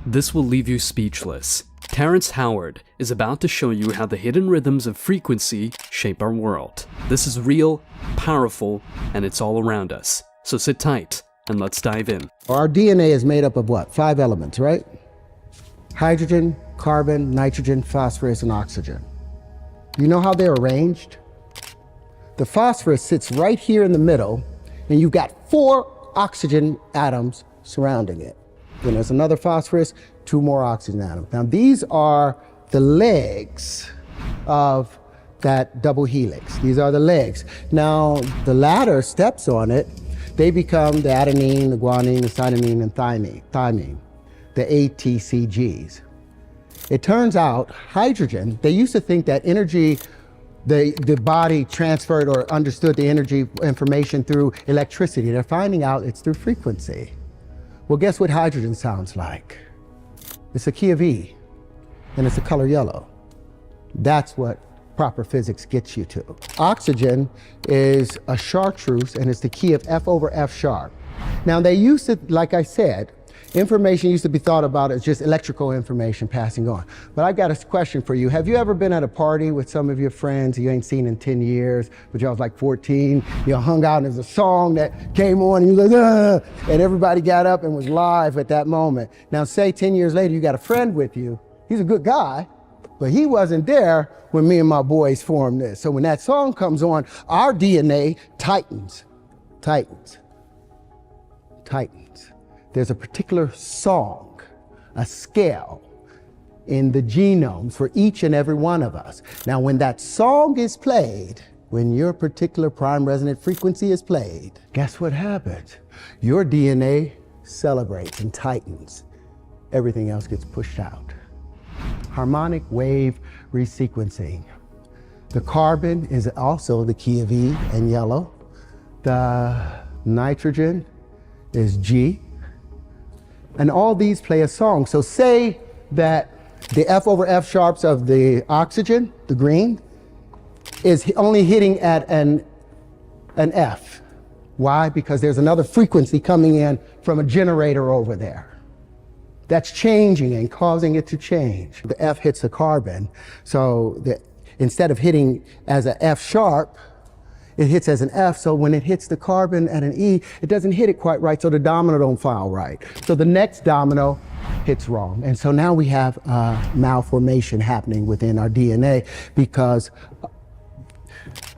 This will leave you speechless. Terrence Howard is about to show you how the hidden rhythms of frequency shape our world. This is real, powerful, and it's all around us. So sit tight and let's dive in. Our DNA is made up of what? 5 elements, right? Hydrogen, carbon, nitrogen, phosphorus, and oxygen. You know how they're arranged? The phosphorus sits right here in the middle, and you've got 4 oxygen atoms surrounding it. Then there's another phosphorus, 2 more oxygen atoms. Now these are the legs of that double helix. These are the legs. Now the ladder steps on it, they become the adenine, the guanine, the cytosine, and thymine, the ATCGs. It turns out hydrogen, they used to think that energy, the body transferred or understood the energy information through electricity. They're finding out it's through frequency. Well, guess what hydrogen sounds like? It's a key of E, and it's the color yellow. That's what proper physics gets you to. Oxygen is a chartreuse, and it's the key of F over F sharp. Now they used to, like I said, information used to be thought about as just electrical information passing on. But I've got a question for you. Have you ever been at a party with some of your friends you ain't seen in 10 years, but y'all was like 14, you hung out and there's a song that came on and you was like, and everybody got up and was live at that moment. Now say 10 years later, you got a friend with you. He's a good guy, but he wasn't there when me and my boys formed this. So when that song comes on, our DNA tightens. There's a particular song, a scale in the genomes for each and every one of us. Now, when that song is played, when your particular prime resonant frequency is played, guess what happens? Your DNA celebrates and tightens. Everything else gets pushed out. Harmonic wave resequencing. The carbon is also the key of E and yellow. The nitrogen is G. And all these play a song. So say that the F over F sharps of the oxygen, the green, is only hitting at an F. Why? Because there's another frequency coming in from a generator over there. That's changing and causing it to change. The F hits the carbon. So instead of hitting as an F sharp, it hits as an F, so when it hits the carbon at an E, it doesn't hit it quite right, so the domino don't file right. So the next domino hits wrong. And so now we have malformation happening within our DNA because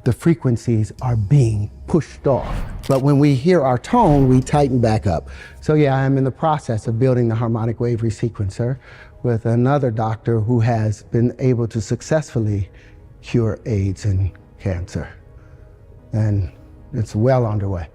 the frequencies are being pushed off. But when we hear our tone, we tighten back up. So yeah, I'm in the process of building the harmonic wave resequencer with another doctor who has been able to successfully cure AIDS and cancer. And it's well underway.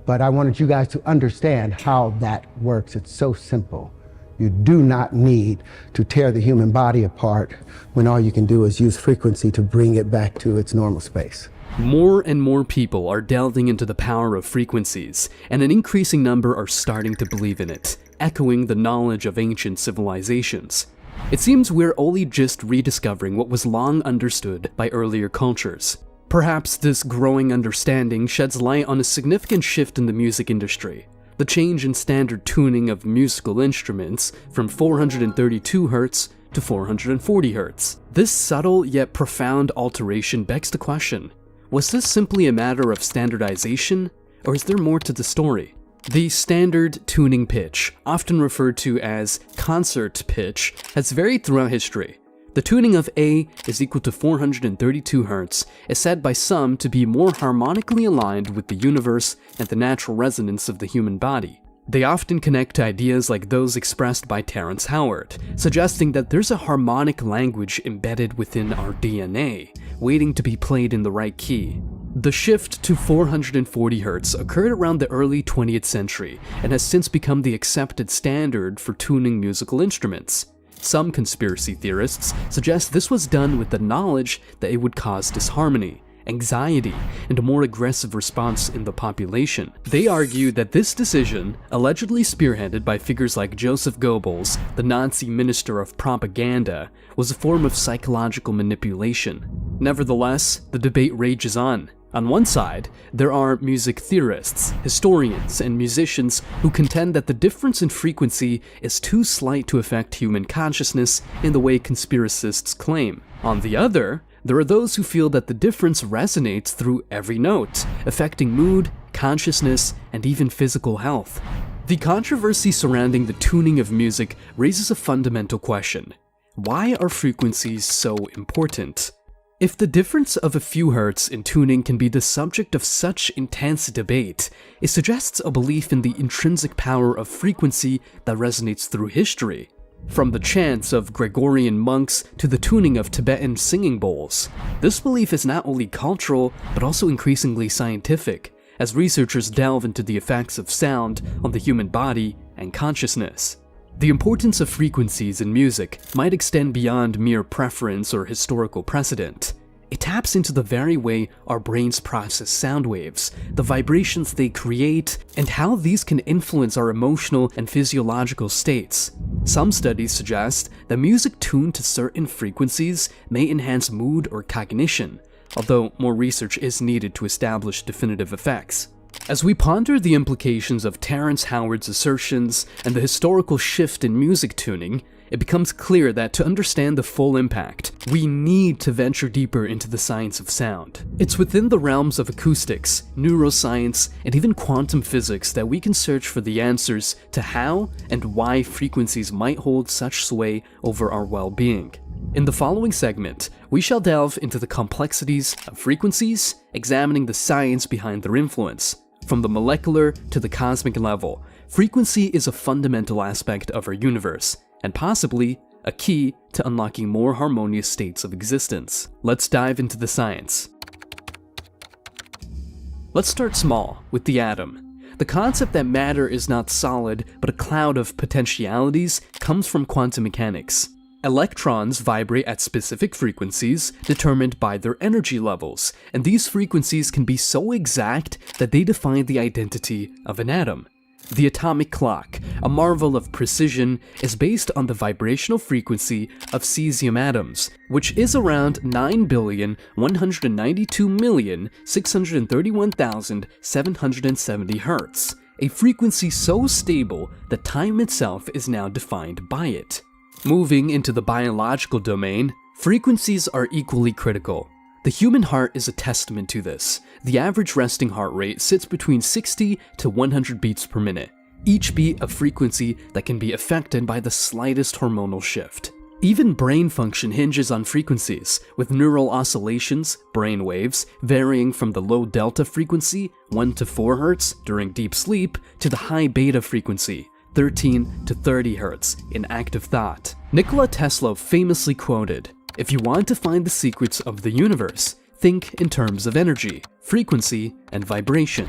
But I wanted you guys to understand how that works. It's so simple. You do not need to tear the human body apart when all you can do is use frequency to bring it back to its normal space. More and more people are delving into the power of frequencies, and an increasing number are starting to believe in it, echoing the knowledge of ancient civilizations. It seems we're only just rediscovering what was long understood by earlier cultures. Perhaps this growing understanding sheds light on a significant shift in the music industry, the change in standard tuning of musical instruments from 432 Hz to 440 Hz. This subtle yet profound alteration begs the question, was this simply a matter of standardization, or is there more to the story? The standard tuning pitch, often referred to as concert pitch, has varied throughout history. The tuning of A is equal to 432 Hz is said by some to be more harmonically aligned with the universe and the natural resonance of the human body. They often connect to ideas like those expressed by Terrence Howard, suggesting that there's a harmonic language embedded within our DNA, waiting to be played in the right key. The shift to 440 Hz occurred around the early 20th century and has since become the accepted standard for tuning musical instruments. Some conspiracy theorists suggest this was done with the knowledge that it would cause disharmony, anxiety, and a more aggressive response in the population. They argue that this decision, allegedly spearheaded by figures like Joseph Goebbels, the Nazi minister of propaganda, was a form of psychological manipulation. Nevertheless, the debate rages on. On one side, there are music theorists, historians, and musicians who contend that the difference in frequency is too slight to affect human consciousness in the way conspiracists claim. On the other, there are those who feel that the difference resonates through every note, affecting mood, consciousness, and even physical health. The controversy surrounding the tuning of music raises a fundamental question. Why are frequencies so important? If the difference of a few hertz in tuning can be the subject of such intense debate, it suggests a belief in the intrinsic power of frequency that resonates through history. From the chants of Gregorian monks to the tuning of Tibetan singing bowls, this belief is not only cultural but also increasingly scientific, as researchers delve into the effects of sound on the human body and consciousness. The importance of frequencies in music might extend beyond mere preference or historical precedent. It taps into the very way our brains process sound waves, the vibrations they create, and how these can influence our emotional and physiological states. Some studies suggest that music tuned to certain frequencies may enhance mood or cognition, although more research is needed to establish definitive effects. As we ponder the implications of Terrence Howard's assertions and the historical shift in music tuning, it becomes clear that to understand the full impact, we need to venture deeper into the science of sound. It's within the realms of acoustics, neuroscience, and even quantum physics that we can search for the answers to how and why frequencies might hold such sway over our well-being. In the following segment, we shall delve into the complexities of frequencies, examining the science behind their influence. From the molecular to the cosmic level, frequency is a fundamental aspect of our universe, and possibly a key to unlocking more harmonious states of existence. Let's dive into the science. Let's start small, with the atom. The concept that matter is not solid, but a cloud of potentialities comes from quantum mechanics. Electrons vibrate at specific frequencies determined by their energy levels, and these frequencies can be so exact that they define the identity of an atom. The atomic clock, a marvel of precision, is based on the vibrational frequency of cesium atoms, which is around 9,192,631,770 Hz, a frequency so stable that time itself is now defined by it. Moving into the biological domain, frequencies are equally critical. The human heart is a testament to this. The average resting heart rate sits between 60 to 100 beats per minute, each beat a frequency that can be affected by the slightest hormonal shift. Even brain function hinges on frequencies, with neural oscillations, brain waves, varying from the low delta frequency, 1 to 4 Hz during deep sleep, to the high beta frequency, 13 to 30 Hz in active thought. Nikola Tesla famously quoted, "If you want to find the secrets of the universe, think in terms of energy, frequency, and vibration."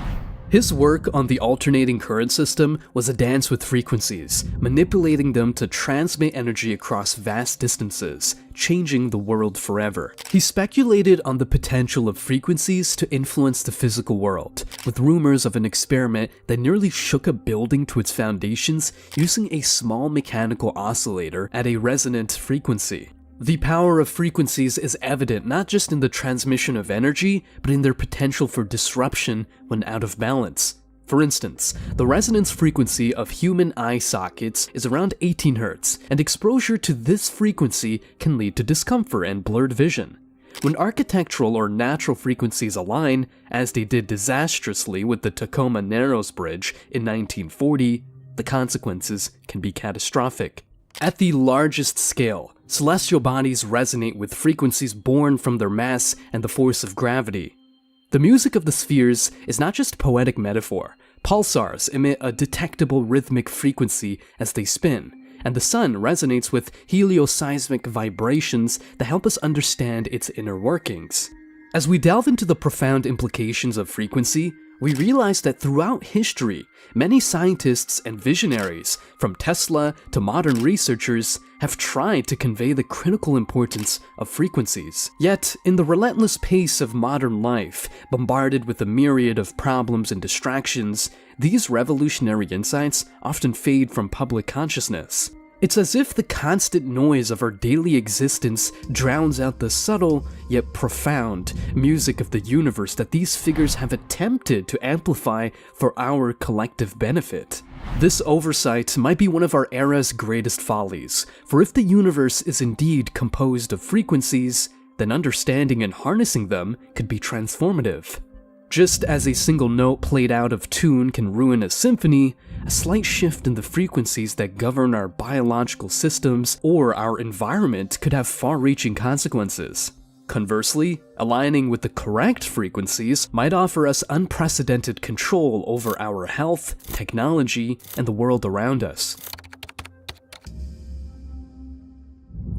His work on the alternating current system was a dance with frequencies, manipulating them to transmit energy across vast distances, changing the world forever. He speculated on the potential of frequencies to influence the physical world, with rumors of an experiment that nearly shook a building to its foundations using a small mechanical oscillator at a resonant frequency. The power of frequencies is evident not just in the transmission of energy, but in their potential for disruption when out of balance. For instance, the resonance frequency of human eye sockets is around 18 Hz, and exposure to this frequency can lead to discomfort and blurred vision. When architectural or natural frequencies align, as they did disastrously with the Tacoma Narrows Bridge in 1940, the consequences can be catastrophic. At the largest scale, celestial bodies resonate with frequencies born from their mass and the force of gravity. The music of the spheres is not just poetic metaphor. Pulsars emit a detectable rhythmic frequency as they spin, and the sun resonates with helioseismic vibrations that help us understand its inner workings. As we delve into the profound implications of frequency, we realize that throughout history, many scientists and visionaries, from Tesla to modern researchers, have tried to convey the critical importance of frequencies. Yet, in the relentless pace of modern life, bombarded with a myriad of problems and distractions, these revolutionary insights often fade from public consciousness. It's as if the constant noise of our daily existence drowns out the subtle, yet profound, music of the universe that these figures have attempted to amplify for our collective benefit. This oversight might be one of our era's greatest follies, for if the universe is indeed composed of frequencies, then understanding and harnessing them could be transformative. Just as a single note played out of tune can ruin a symphony, a slight shift in the frequencies that govern our biological systems or our environment could have far-reaching consequences. Conversely, aligning with the correct frequencies might offer us unprecedented control over our health, technology, and the world around us.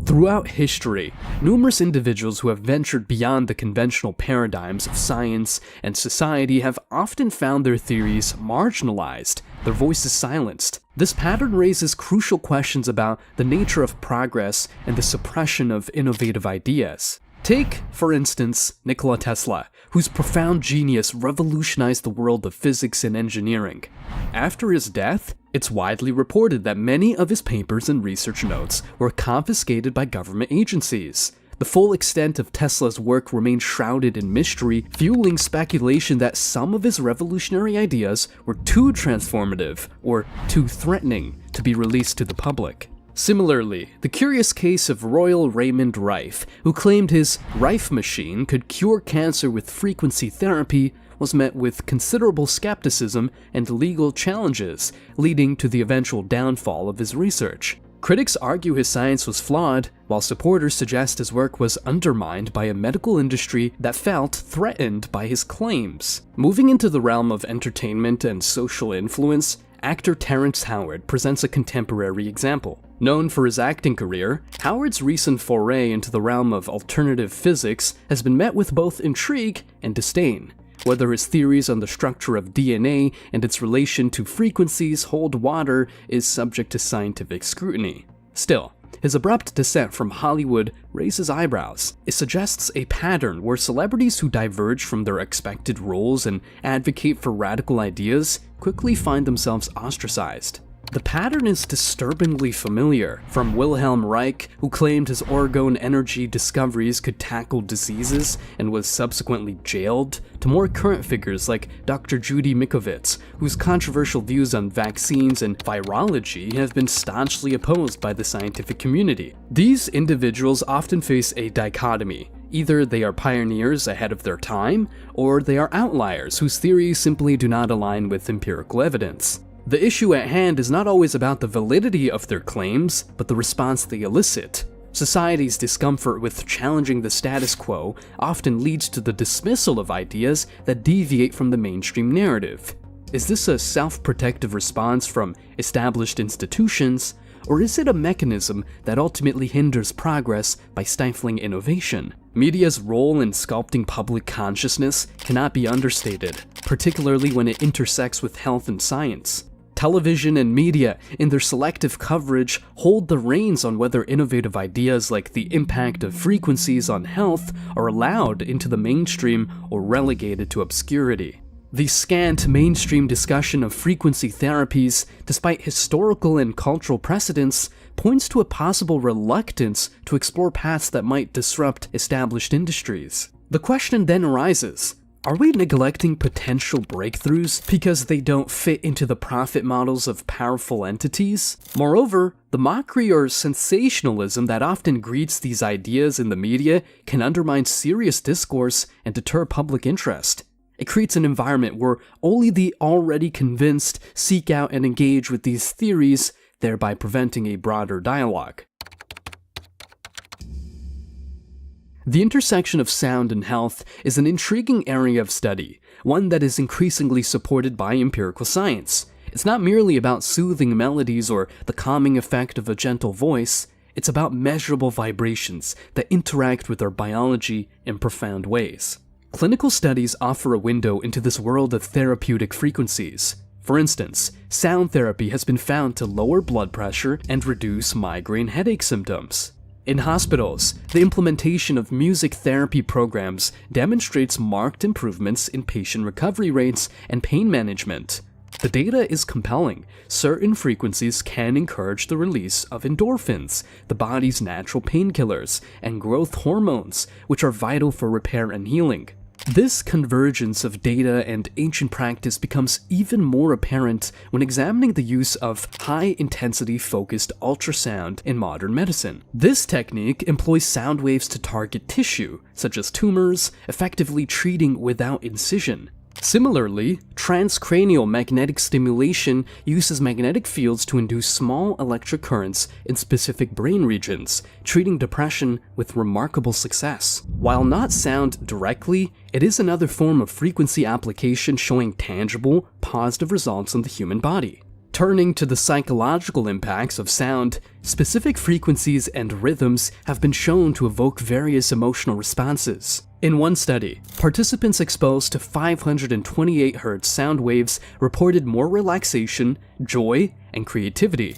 Throughout history, numerous individuals who have ventured beyond the conventional paradigms of science and society have often found their theories marginalized, their voices silenced. This pattern raises crucial questions about the nature of progress and the suppression of innovative ideas. Take, for instance, Nikola Tesla, whose profound genius revolutionized the world of physics and engineering. After his death, it's widely reported that many of his papers and research notes were confiscated by government agencies. The full extent of Tesla's work remains shrouded in mystery, fueling speculation that some of his revolutionary ideas were too transformative or too threatening to be released to the public. Similarly, the curious case of Royal Raymond Rife, who claimed his Rife machine could cure cancer with frequency therapy, was met with considerable skepticism and legal challenges, leading to the eventual downfall of his research. Critics argue his science was flawed, while supporters suggest his work was undermined by a medical industry that felt threatened by his claims. Moving into the realm of entertainment and social influence, actor Terrence Howard presents a contemporary example. Known for his acting career, Howard's recent foray into the realm of alternative physics has been met with both intrigue and disdain. Whether his theories on the structure of DNA and its relation to frequencies hold water is subject to scientific scrutiny. Still, his abrupt descent from Hollywood raises eyebrows. It suggests a pattern where celebrities who diverge from their expected roles and advocate for radical ideas quickly find themselves ostracized. The pattern is disturbingly familiar, from Wilhelm Reich, who claimed his orgone energy discoveries could tackle diseases and was subsequently jailed, to more current figures like Dr. Judy Mikovits, whose controversial views on vaccines and virology have been staunchly opposed by the scientific community. These individuals often face a dichotomy. Either they are pioneers ahead of their time, or they are outliers whose theories simply do not align with empirical evidence. The issue at hand is not always about the validity of their claims, but the response they elicit. Society's discomfort with challenging the status quo often leads to the dismissal of ideas that deviate from the mainstream narrative. Is this a self-protective response from established institutions, or is it a mechanism that ultimately hinders progress by stifling innovation? Media's role in sculpting public consciousness cannot be understated, particularly when it intersects with health and science. Television and media, in their selective coverage, hold the reins on whether innovative ideas like the impact of frequencies on health are allowed into the mainstream or relegated to obscurity. The scant mainstream discussion of frequency therapies, despite historical and cultural precedents, points to a possible reluctance to explore paths that might disrupt established industries. The question then arises, are we neglecting potential breakthroughs because they don't fit into the profit models of powerful entities? Moreover, the mockery or sensationalism that often greets these ideas in the media can undermine serious discourse and deter public interest. It creates an environment where only the already convinced seek out and engage with these theories, thereby preventing a broader dialogue. The intersection of sound and health is an intriguing area of study, one that is increasingly supported by empirical science. It's not merely about soothing melodies or the calming effect of a gentle voice, it's about measurable vibrations that interact with our biology in profound ways. Clinical studies offer a window into this world of therapeutic frequencies. For instance, sound therapy has been found to lower blood pressure and reduce migraine headache symptoms. In hospitals, the implementation of music therapy programs demonstrates marked improvements in patient recovery rates and pain management. The data is compelling. Certain frequencies can encourage the release of endorphins, the body's natural painkillers, and growth hormones, which are vital for repair and healing. This convergence of data and ancient practice becomes even more apparent when examining the use of high-intensity focused ultrasound in modern medicine. This technique employs sound waves to target tissue, such as tumors, effectively treating without incision. Similarly, transcranial magnetic stimulation uses magnetic fields to induce small electric currents in specific brain regions, treating depression with remarkable success. While not sound directly, it is another form of frequency application showing tangible, positive results in the human body. Turning to the psychological impacts of sound, specific frequencies and rhythms have been shown to evoke various emotional responses. In one study, participants exposed to 528 Hz sound waves reported more relaxation, joy, and creativity.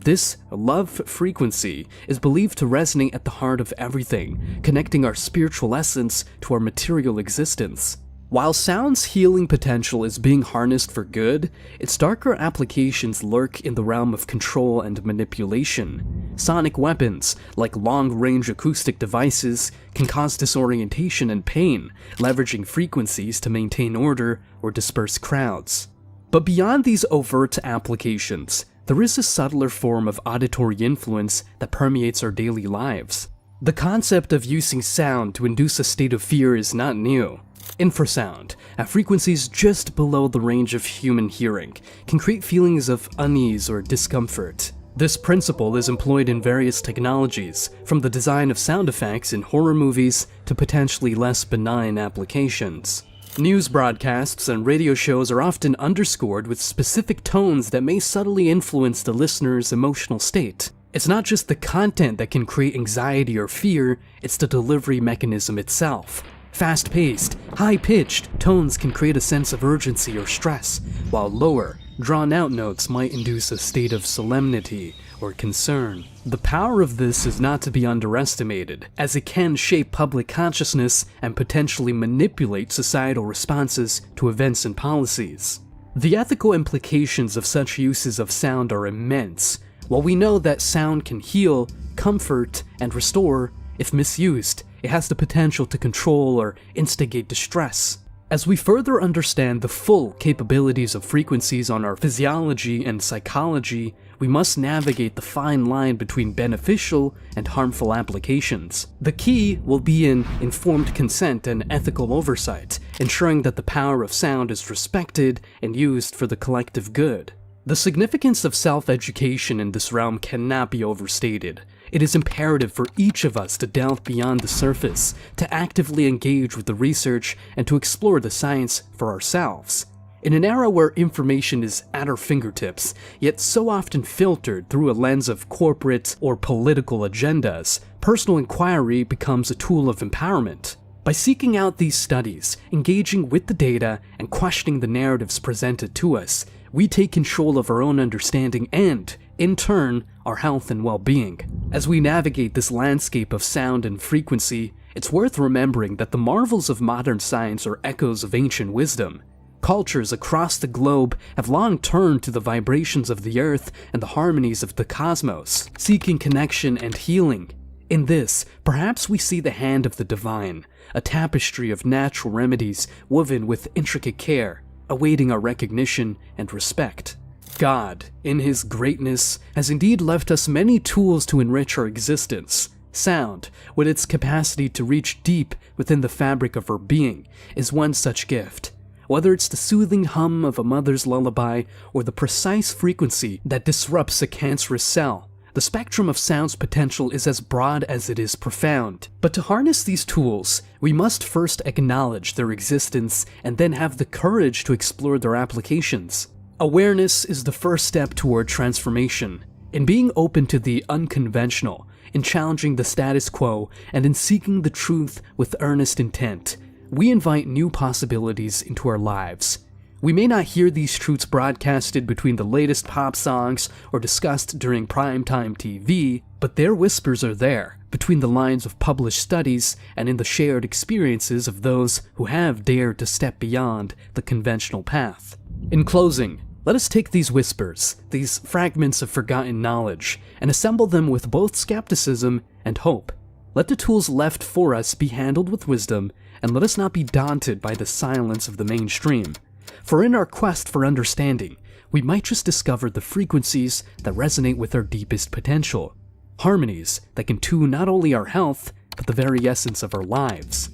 This love frequency is believed to resonate at the heart of everything, connecting our spiritual essence to our material existence. While sound's healing potential is being harnessed for good, its darker applications lurk in the realm of control and manipulation. Sonic weapons, like long-range acoustic devices, can cause disorientation and pain, leveraging frequencies to maintain order or disperse crowds. But beyond these overt applications, there is a subtler form of auditory influence that permeates our daily lives. The concept of using sound to induce a state of fear is not new. Infrasound, at frequencies just below the range of human hearing, can create feelings of unease or discomfort. This principle is employed in various technologies, from the design of sound effects in horror movies to potentially less benign applications. News broadcasts and radio shows are often underscored with specific tones that may subtly influence the listener's emotional state. It's not just the content that can create anxiety or fear, it's the delivery mechanism itself. Fast-paced, high-pitched tones can create a sense of urgency or stress, while lower, drawn-out notes might induce a state of solemnity or concern. The power of this is not to be underestimated, as it can shape public consciousness and potentially manipulate societal responses to events and policies. The ethical implications of such uses of sound are immense. While we know that sound can heal, comfort, and restore, if misused, it has the potential to control or instigate distress. As we further understand the full capabilities of frequencies on our physiology and psychology, we must navigate the fine line between beneficial and harmful applications. The key will be in informed consent and ethical oversight, ensuring that the power of sound is respected and used for the collective good. The significance of self-education in this realm cannot be overstated. It is imperative for each of us to delve beyond the surface, to actively engage with the research, and to explore the science for ourselves. In an era where information is at our fingertips, yet so often filtered through a lens of corporate or political agendas, personal inquiry becomes a tool of empowerment. By seeking out these studies, engaging with the data, and questioning the narratives presented to us, we take control of our own understanding and, in turn, our health and well-being. As we navigate this landscape of sound and frequency, it's worth remembering that the marvels of modern science are echoes of ancient wisdom. Cultures across the globe have long turned to the vibrations of the earth and the harmonies of the cosmos, seeking connection and healing. In this, perhaps we see the hand of the divine, a tapestry of natural remedies woven with intricate care, awaiting our recognition and respect. God, in His greatness, has indeed left us many tools to enrich our existence. Sound, with its capacity to reach deep within the fabric of our being, is one such gift. Whether it's the soothing hum of a mother's lullaby or the precise frequency that disrupts a cancerous cell, the spectrum of sound's potential is as broad as it is profound. But to harness these tools, we must first acknowledge their existence and then have the courage to explore their applications. Awareness is the first step toward transformation. In being open to the unconventional, in challenging the status quo, and in seeking the truth with earnest intent, we invite new possibilities into our lives. We may not hear these truths broadcasted between the latest pop songs or discussed during primetime TV, but their whispers are there, between the lines of published studies and in the shared experiences of those who have dared to step beyond the conventional path. In closing, Let us take these whispers, these fragments of forgotten knowledge, and assemble them with both skepticism and hope. Let the tools left for us be handled with wisdom, and let us not be daunted by the silence of the mainstream. For in our quest for understanding, we might just discover the frequencies that resonate with our deepest potential, harmonies that can tune not only our health, but the very essence of our lives.